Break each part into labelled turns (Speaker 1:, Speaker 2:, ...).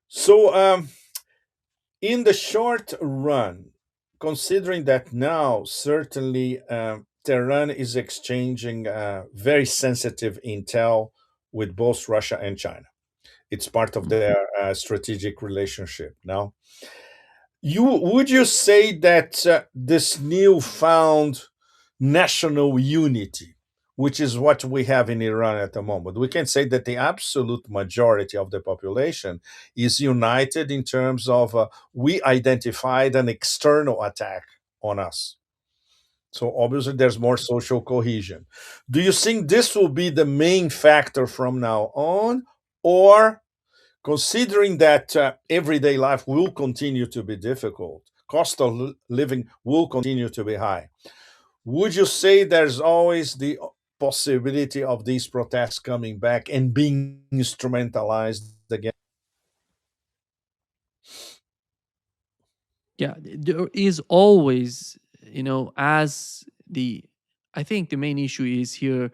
Speaker 1: So, in the short run, considering that now certainly Tehran is exchanging very sensitive intel with both Russia and China, it's part of
Speaker 2: Mhm.
Speaker 1: their strategic relationship now. Would you say that this newfound national unity, which is what we have in Iran at the moment, we can say that the absolute majority of the population is united in terms of we identified an external attack on us. So obviously, there's more social cohesion. Do you think this will be the main factor from now on, or considering that everyday life will continue to be difficult, cost of living will continue to be high, would you say there's always the possibility of these protests coming back and being instrumentalized again?
Speaker 2: Yeah, there is always, as the, I think the main issue is here,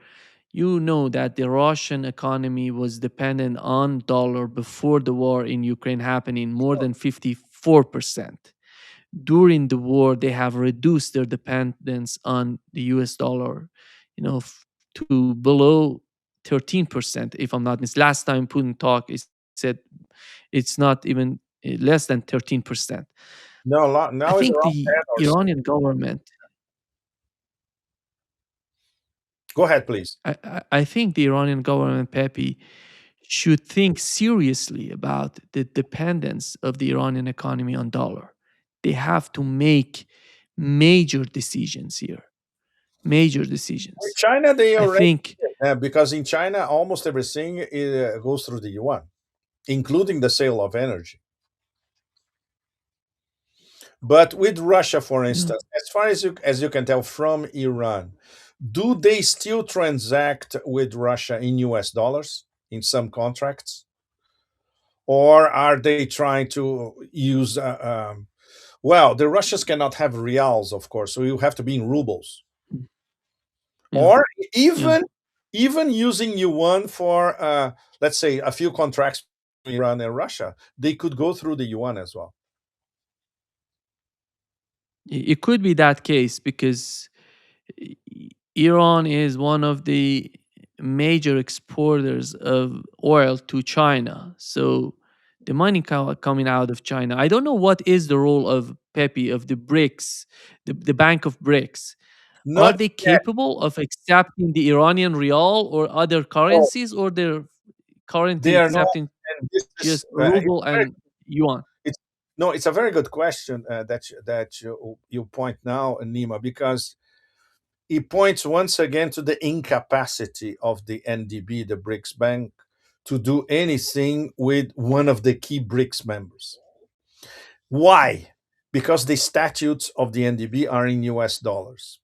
Speaker 2: that the Russian economy was dependent on dollar before the war in Ukraine happening more than 54%. During the war, they have reduced their dependence on the US dollar, to below 13%, if I'm not mistaken. Last time Putin talked, he said it's not even less than 13%.
Speaker 1: No,
Speaker 2: I
Speaker 1: now it's
Speaker 2: think
Speaker 1: around
Speaker 2: the
Speaker 1: 10 or so.
Speaker 2: Iranian government,
Speaker 1: Go ahead, please.
Speaker 2: I think the Iranian government, Pepe, should think seriously about the dependence of the Iranian economy on dollar. They have to make major decisions here. Major
Speaker 1: With
Speaker 2: decisions.
Speaker 1: China, they
Speaker 2: I
Speaker 1: already
Speaker 2: think,
Speaker 1: because in China, almost everything goes through the yuan, including the sale of energy. But with Russia, for
Speaker 2: yeah,
Speaker 1: instance, as far as you can tell from Iran, do they still transact with Russia in US dollars in some contracts? Or are they trying to use, well, the Russians cannot have reals, of course, so you have to be in rubles.
Speaker 2: mm, yeah,
Speaker 1: Or
Speaker 2: yeah.
Speaker 1: even using yuan for, let's say, a few contracts between Iran and Russia, they could go through the yuan as well.
Speaker 2: It could be that case because Iran is one of the major exporters of oil to China. So the money coming out of China. I don't know what is the role of Pepe of the BRICS, the Bank of BRICS. Are
Speaker 1: Not
Speaker 2: they
Speaker 1: yet.
Speaker 2: capable of accepting the Iranian rial or other
Speaker 1: No,
Speaker 2: currencies, or they're
Speaker 1: they
Speaker 2: currently
Speaker 1: are not.
Speaker 2: accepting
Speaker 1: And this is
Speaker 2: just ruble and yuan?
Speaker 1: it's no, it's a very good question that you point now, Nima, because it points once again to the incapacity of the NDB, the BRICS Bank, to do anything with one of the key BRICS members. Why? Because the statutes of the NDB are in US dollars.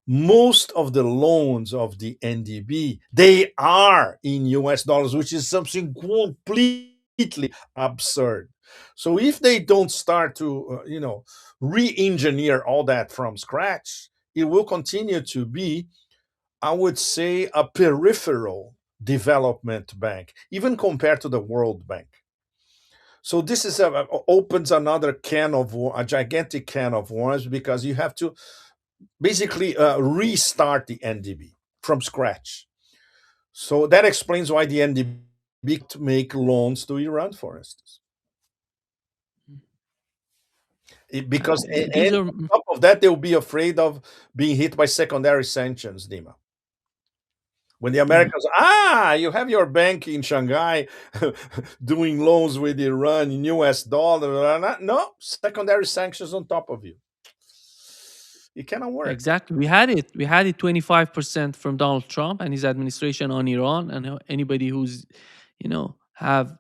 Speaker 1: Most of the loans of the NDB, they are in US dollars, which is something completely absurd. So if they don't start to re-engineer all that from scratch, it will continue to be, I would say, a peripheral development bank, even compared to the World Bank. So this opens another a gigantic can of worms, because you have to basically restart the NDB from scratch. So that explains why the NDB to make loans to Iran, for instance. Because
Speaker 2: These
Speaker 1: and
Speaker 2: are
Speaker 1: on top of that, they'll be afraid of being hit by secondary sanctions, Dima. When the
Speaker 2: yeah.
Speaker 1: Americans, you have your bank in Shanghai doing loans with Iran in US dollars. No, secondary sanctions on top of you. It cannot work.
Speaker 2: Exactly. We had it. We had it 25% from Donald Trump and his administration on Iran, and anybody who's, have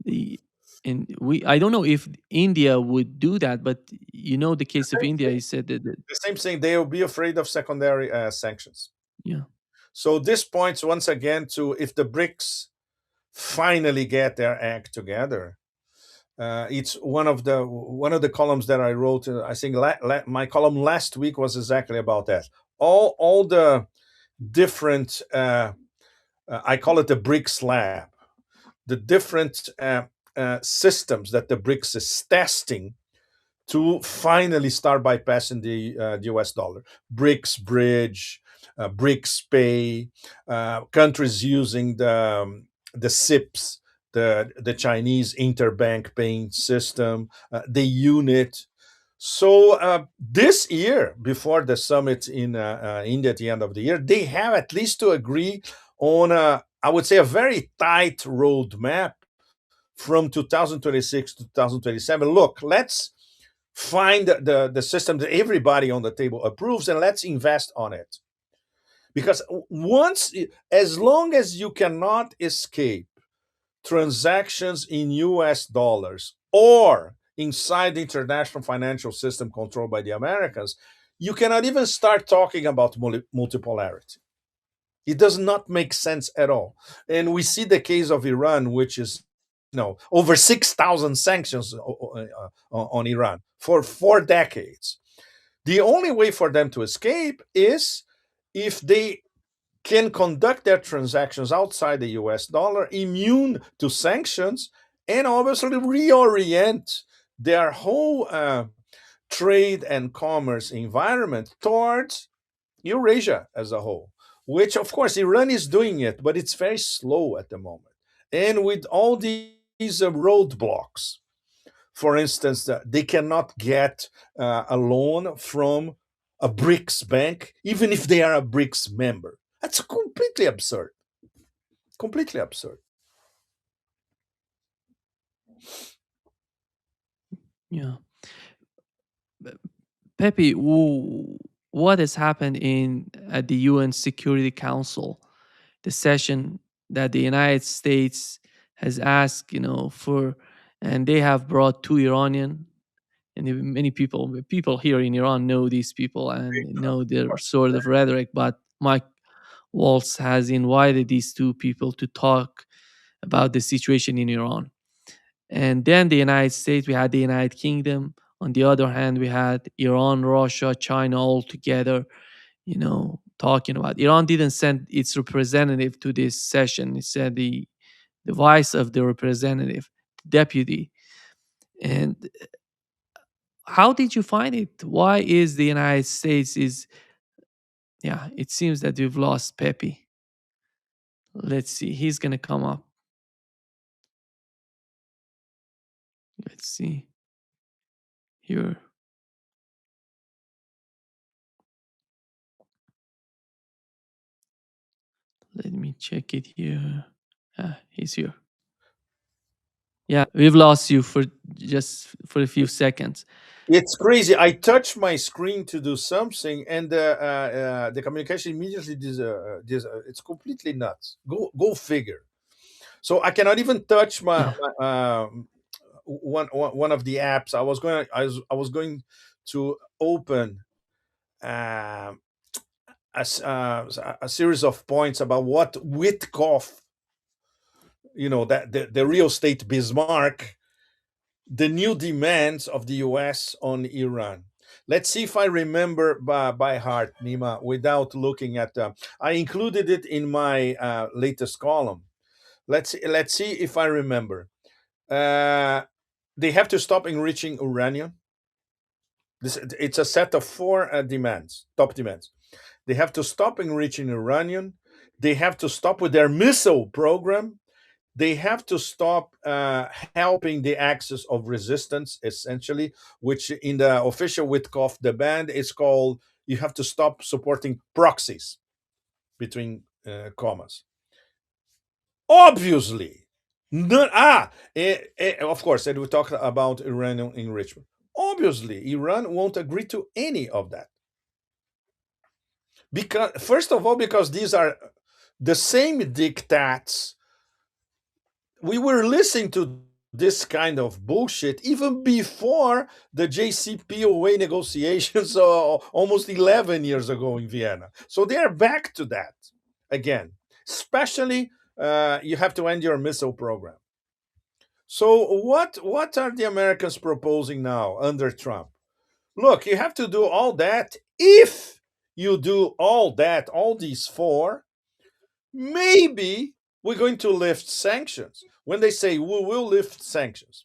Speaker 2: the, and we. I don't know if India would do that, but the case of
Speaker 1: Same
Speaker 2: India,
Speaker 1: thing.
Speaker 2: he said that,
Speaker 1: The same thing. They will be afraid of secondary sanctions.
Speaker 2: yeah,
Speaker 1: So this points once again to, if the BRICS finally get their act together. It's one of the columns that I wrote. I think my column last week was exactly about that. All the different, I call it the BRICS lab, the different systems that the BRICS is testing to finally start bypassing the US dollar. BRICS Bridge, BRICS Pay, countries using the SIPs, the Chinese interbank paying system, the unit. So this year, before the summit in India at the end of the year, they have at least to agree on, I would say, a very tight roadmap from 2026 to 2027. Look, let's find the system that everybody on the table approves and let's invest on it. Because once, as long as you cannot escape transactions in US dollars or inside the international financial system controlled by the Americans, you cannot even start talking about multipolarity. It does not make sense at all. And we see the case of Iran, which is over 6,000 sanctions on Iran for 4 decades. The only way for them to escape is if they can conduct their transactions outside the US dollar, immune to sanctions, and obviously reorient their whole trade and commerce environment towards Eurasia as a whole, which of course Iran is doing it, but it's very slow at the moment. And with all these roadblocks, for instance, they cannot get a loan from a BRICS bank, even if they are a BRICS member. That's completely absurd. Completely absurd.
Speaker 2: Yeah. Pepe, what has happened in at the UN Security Council, the session that the United States has asked, for, and they have brought two Iranian, and many people here in Iran know these people and know their sort of rhetoric, but Mike Waltz has invited these two people to talk about the situation in Iran. And then the United States, we had the United Kingdom. On the other hand, we had Iran, Russia, China all together, talking about. Iran didn't send its representative to this session. It said the vice of the representative, deputy. And how did you find it? Why is the United States is yeah, it seems that we've lost Pepe. Let's see. He's gonna come up. Let's see here. Let me check it here. Ah, he's here. Yeah, we've lost you for just for a few seconds.
Speaker 1: It's crazy. I touch my screen to do something, and the communication immediately it's completely nuts. Go figure. So I cannot even touch one of the apps. I was going to open um, a series of points about what Witkoff, that the real estate Bismarck, the new demands of the US on Iran. Let's see if I remember by heart, Nima, without looking at them. I included it in my latest column. Let's see if I remember. Uh, they have to stop enriching uranium. It's a set of four demands, top demands. They have to stop enriching uranium. They have to stop with their missile program. They have to stop helping the axis of resistance, essentially, which in the official Witkoff demand is called, you have to stop supporting proxies, between commas. Obviously, not, of course, and we talked about uranium enrichment. Obviously, Iran won't agree to any of that. Because, first of all, because these are the same diktats. We were listening to this kind of bullshit even before the JCPOA negotiations almost 11 years ago in Vienna. So they are back to that again. Especially, you have to end your missile program. So what are the Americans proposing now under Trump? Look, you have to do all that. If you do all that, all these four, maybe we're going to lift sanctions. When they say we will lift sanctions,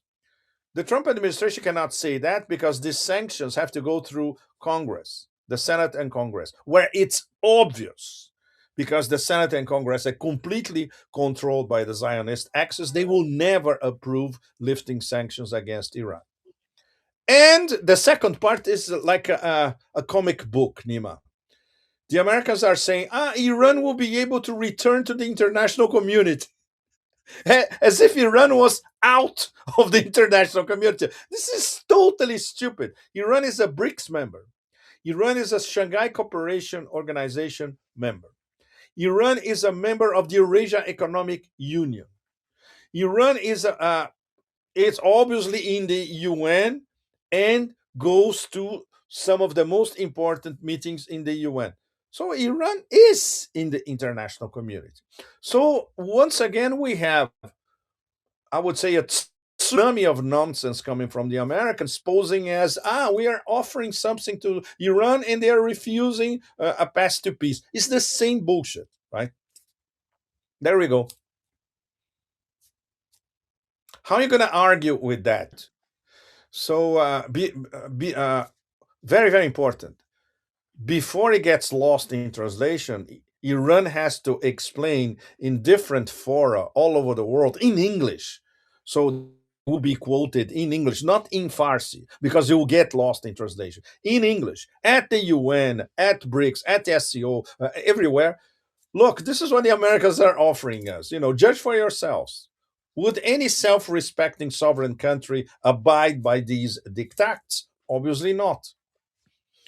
Speaker 1: the Trump administration cannot say that because these sanctions have to go through Congress, the Senate and Congress, where it's obvious because the Senate and Congress are completely controlled by the Zionist axis. They will never approve lifting sanctions against Iran. And the second part is like a comic book, Nima. The Americans are saying, Iran will be able to return to the international community. As if Iran was out of the international community. This is totally stupid. Iran is a BRICS member. Iran is a Shanghai Cooperation Organization member. Iran is a member of the Eurasia Economic Union. Iran is it's obviously in the UN and goes to some of the most important meetings in the UN. So Iran is in the international community. So once again, we have, I would say, a tsunami of nonsense coming from the Americans, posing as, we are offering something to Iran and they are refusing a path to peace. It's the same bullshit, right? There we go. How are you going to argue with that? So, very, very important. Before it gets lost in translation, Iran has to explain in different fora all over the world in English. So it will be quoted in English, not in Farsi, because it will get lost in translation. In English, at the UN, at BRICS, at the SCO, everywhere. Look, this is what the Americans are offering us. Judge for yourselves. Would any self respecting sovereign country abide by these diktats? Obviously not.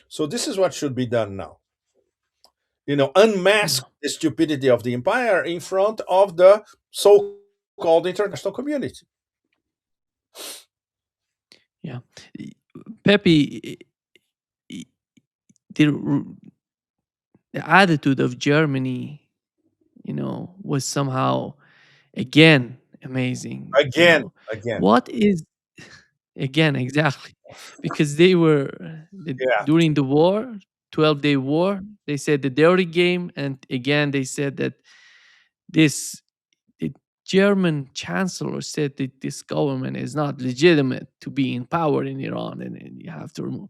Speaker 1: So this is what should be done now.
Speaker 2: Yeah,
Speaker 1: Unmask the stupidity of the empire in front of the so-called international community.
Speaker 2: yeah. Pepe, the the attitude of Germany, was somehow again amazing.
Speaker 1: Again, again.
Speaker 2: What is again exactly because they were
Speaker 1: Yeah.
Speaker 2: during the war, 12-day war. They said the dirty game, and again they said that this the German chancellor said that this government is not legitimate to be in power in Iran, and you have to remove.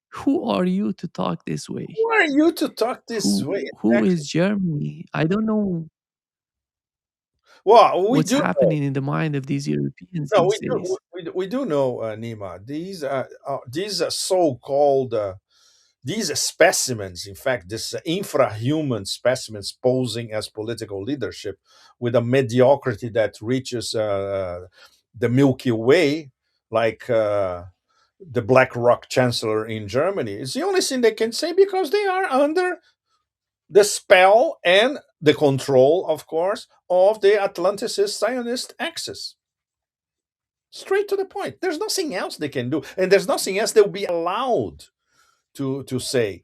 Speaker 2: Who are you to talk this way?
Speaker 1: Who are you to talk this way?
Speaker 2: Who
Speaker 1: Exactly.
Speaker 2: is Germany? I don't know
Speaker 1: Well, we
Speaker 2: what's
Speaker 1: do know.
Speaker 2: happening in the mind of these Europeans
Speaker 1: No,
Speaker 2: these days.
Speaker 1: we do know, Nima. These so-called these specimens, in fact, this infrahuman specimens posing as political leadership with a mediocrity that reaches the Milky Way, like the Black Rock Chancellor in Germany. It's the only thing they can say because they are under the spell and the control, of course, of the Atlanticist Zionist axis. Straight to the point. There's nothing else they can do, and there's nothing else they'll be allowed to say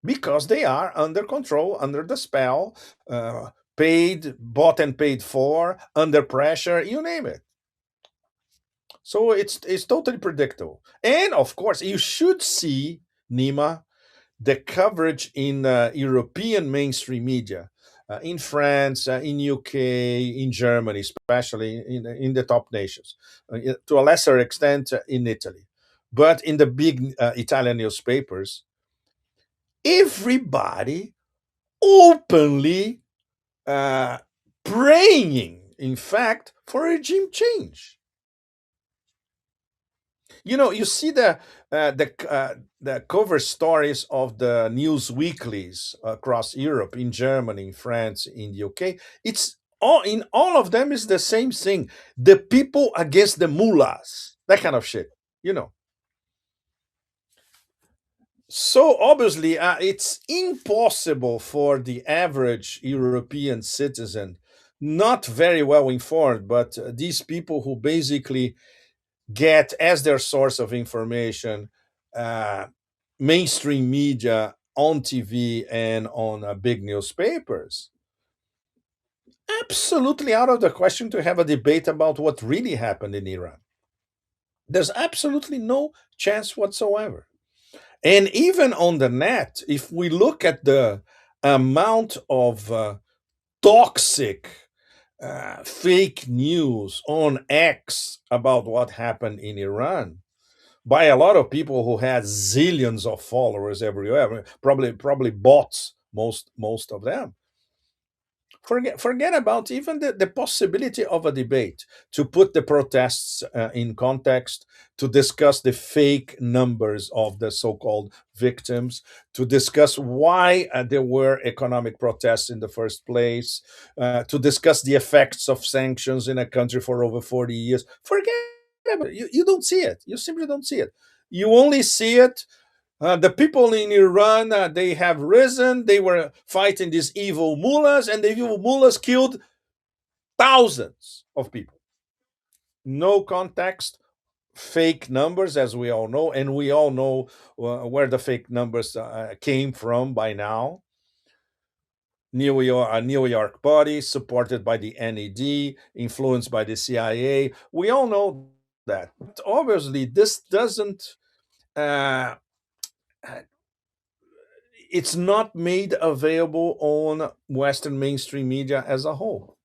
Speaker 1: because they are under control, under the spell, paid, bought and paid for, under pressure, you name it. So it's totally predictable. And of course, you should see, Nima, the coverage in European mainstream media, in France, in UK, in Germany, especially in the top nations, to a lesser extent in Italy, but in the big Italian newspapers, everybody openly uh, praying, in fact, for regime change. You see the cover stories of the news weeklies across Europe, in Germany, in France, in the UK. It's all in all of them is the same thing: the people against the mullahs, that kind of shit. You know. So obviously, it's impossible for the average European citizen, not very well informed, but these people who basically get as their source of information uh, mainstream media on TV and on big newspapers. Absolutely out of the question to have a debate about what really happened in Iran. There's absolutely no chance whatsoever. And even on the net, if we look at the amount of toxic fake news on X about what happened in Iran by a lot of people who had zillions of followers everywhere, probably bots, most of them. Forget about even the possibility of a debate, to put the protests in context, to discuss the fake numbers of the so-called victims, to discuss why there were economic protests in the first place, to discuss the effects of sanctions in a country for over 40 years. Forget about it. You don't see it. You simply don't see it. You only see it, the people in Iran, they have risen. They were fighting these evil mullahs, and the evil mullahs killed thousands of people. No context, fake numbers, as we all know, and we all know where the fake numbers came from by now. A New York body supported by the NED, influenced by the CIA. We all know that. But obviously, this doesn't. Uh, it's not made available on Western mainstream media as a whole.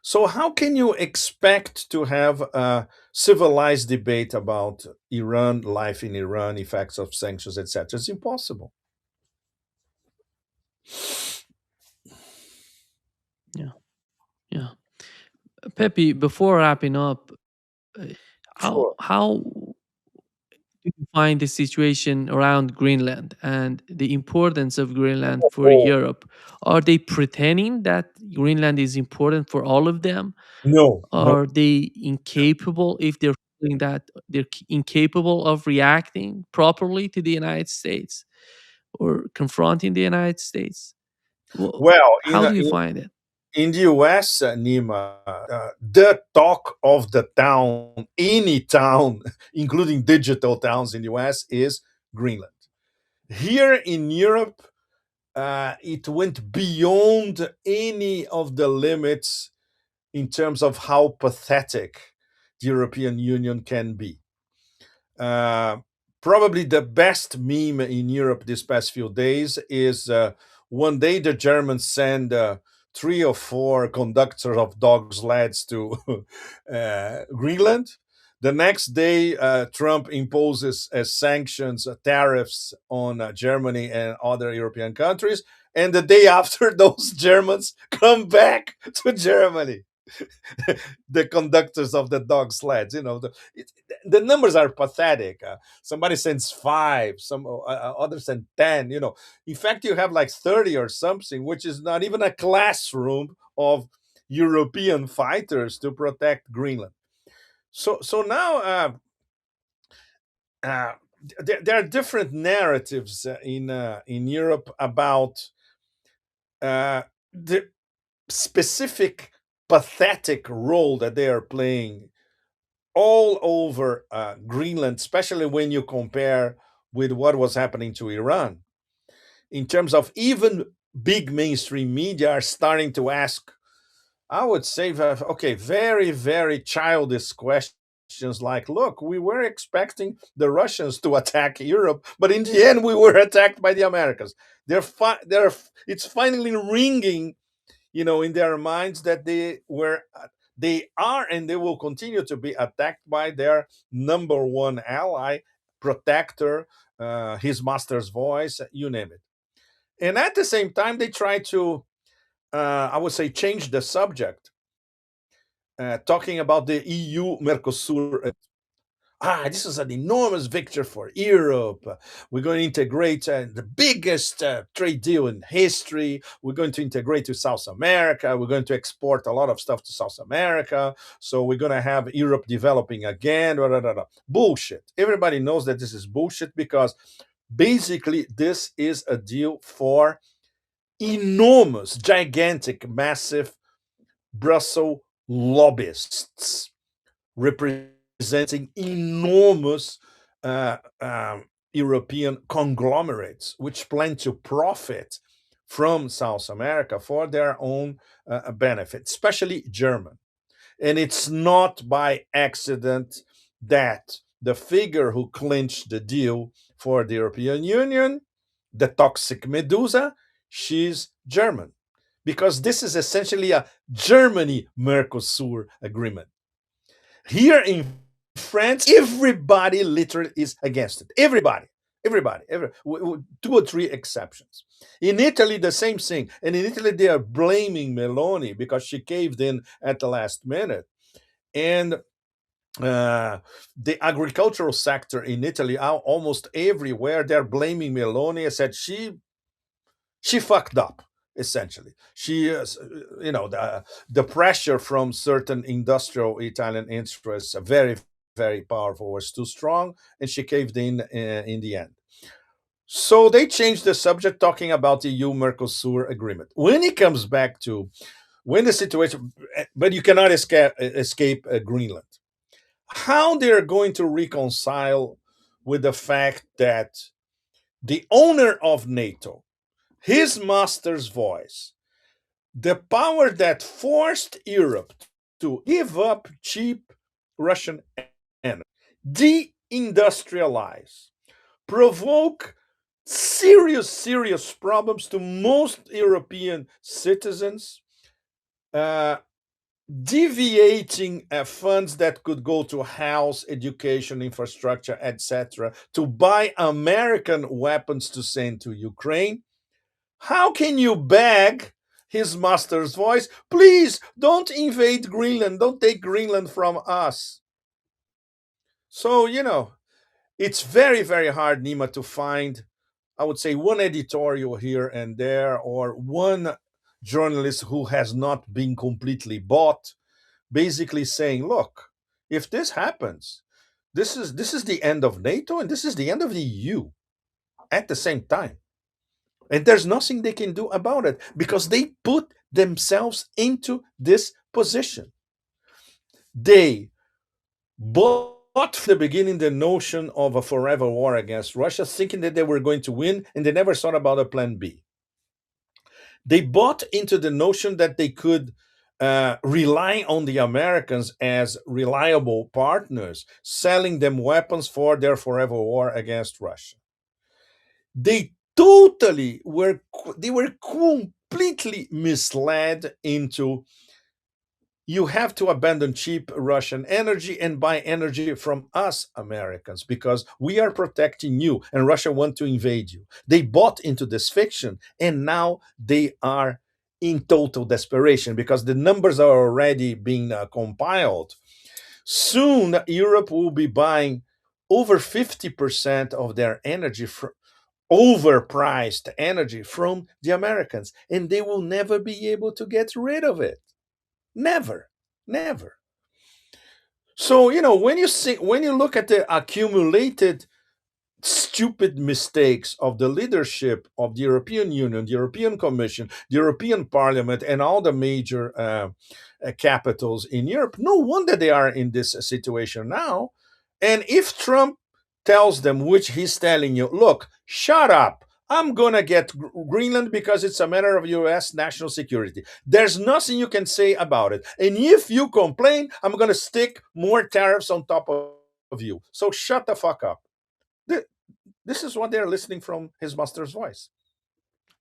Speaker 1: So, how can you expect to have a civilized debate about Iran, life in Iran, effects of sanctions, etc.? It's impossible.
Speaker 2: Yeah, yeah. Pepe, before wrapping up, uh,
Speaker 1: Sure.
Speaker 2: how do you find the situation around Greenland and the importance of Greenland for
Speaker 1: Oh,
Speaker 2: Europe? Are they pretending that Greenland is important for all of them?
Speaker 1: no, no.
Speaker 2: Are they incapable, if they're feeling that they're incapable of reacting properly to the United States or confronting the United States?
Speaker 1: Well,
Speaker 2: How do you find it?
Speaker 1: in the US, Nima, the talk of the town, any town, including digital towns in the US, is Greenland. Here in Europe, it went beyond any of the limits in terms of how pathetic the European Union can be. Uh, Probably the best meme in Europe this past few days is, one day the Germans send three or four conductors of dog sleds to Greenland. The next day, Trump imposes sanctions, tariffs on Germany and other European countries. And the day after, those Germans come back to Germany. The conductors of the dog sleds. The numbers are pathetic. Somebody sends five, some others send 10. In fact, you have like 30 or something, which is not even a classroom of European fighters to protect Greenland. So now, uh, there are different narratives in Europe about the specific pathetic role that they are playing all over Greenland, especially when you compare with what was happening to Iran. In terms of, even big mainstream media are starting to ask, I would say, okay, very, very childish questions like, look, we were expecting the Russians to attack Europe, but in the end, we were attacked by the Americans. It's finally ringing, in their minds, that they are, and they will continue to be attacked by their number one ally, protector, his master's voice, you name it. And at the same time, they try to, I would say, change the subject, talking about the EU Mercosur. This is an enormous victory for Europe. We're going to integrate the biggest trade deal in history. We're going to integrate to South America. We're going to export a lot of stuff to South America. So we're going to have Europe developing again. Blah, blah, blah, blah. Bullshit. Everybody knows that this is bullshit, because basically this is a deal for enormous, gigantic, massive Brussels lobbyists representing enormous uh, um, European conglomerates, which plan to profit from South America for their own benefit, especially German. And it's not by accident that the figure who clinched the deal for the European Union, the toxic Medusa, she's German. because this is essentially a Germany Mercosur agreement. Here in France, everybody literally is against it. Everybody, with two or three exceptions. In Italy, the same thing. And in Italy, they are blaming Meloni because she caved in at the last minute. And the agricultural sector in Italy, almost everywhere, they're blaming Meloni. I said she fucked up, essentially. She the pressure from certain industrial Italian interests, very very powerful, was too strong, and she caved in the end. So they changed the subject, talking about the EU Mercosur agreement. When it comes back to when the situation, but you cannot escape Greenland. How they're going to reconcile with the fact that the owner of NATO, his master's voice, the power that forced Europe to give up cheap Russian energy, deindustrialize, provoke serious problems to most European citizens, uh, deviating funds that could go to house, education, infrastructure, etc., to buy American weapons to send to Ukraine. How can you beg his master's voice, please don't invade Greenland, don't take Greenland from us? So, it's very hard, Nima, to find, I would say, one editorial here and there, or one journalist who has not been completely bought, basically saying, look, if this happens, this is the end of NATO and this is the end of the EU at the same time. And there's nothing they can do about it because they put themselves into this position. They bought from the beginning the notion of a forever war against Russia, thinking that they were going to win, and they never thought about a plan B. They bought into the notion that they could rely on the Americans as reliable partners, selling them weapons for their forever war against Russia. They totally were completely misled into, you have to abandon cheap Russian energy and buy energy from us Americans because we are protecting you and Russia want to invade you. They bought into this fiction, and now they are in total desperation because the numbers are already being compiled. Soon Europe will be buying over 50% of their energy from overpriced energy from the Americans, and they will never be able to get rid of it. Never, never. So when you look at the accumulated stupid mistakes of the leadership of the European Union, the European Commission, the European Parliament, and all the major capitals in Europe, no wonder they are in this situation now. And if Trump tells them, which he's telling you, look, shut up. I'm going to get Greenland because it's a matter of US national security. There's nothing you can say about it. And if you complain, I'm going to stick more tariffs on top of you. So shut the fuck up. This is what they're listening from his master's voice.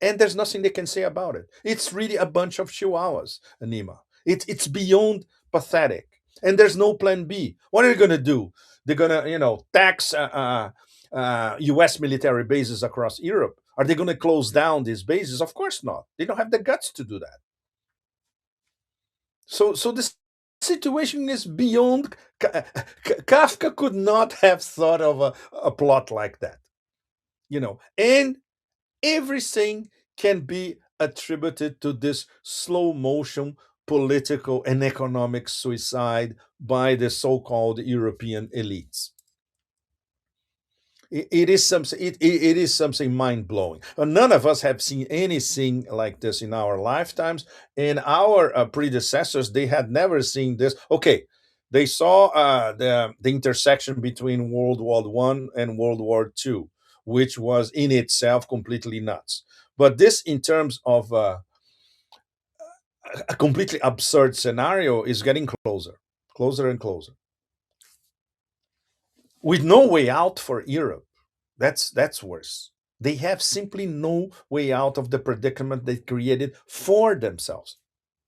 Speaker 1: And there's nothing they can say about it. It's really a bunch of chihuahuas, Anima. It's beyond pathetic. And there's no plan B. What are they going to do? They're going to, tax US military bases across Europe. Are they going to close down these bases? Of course not. They don't have the guts to do that. So this situation is beyond. Kafka could not have thought of a plot like that. And everything can be attributed to this slow motion political and economic suicide by the so-called European elites. It is something. It is something mind blowing. None of us have seen anything like this in our lifetimes, and our predecessors, they had never seen this. Okay, they saw the intersection between World War I and World War II, which was in itself completely nuts. But this, in terms of a completely absurd scenario, is getting closer and closer, with no way out for Europe. That's worse. They have simply no way out of the predicament they created for themselves.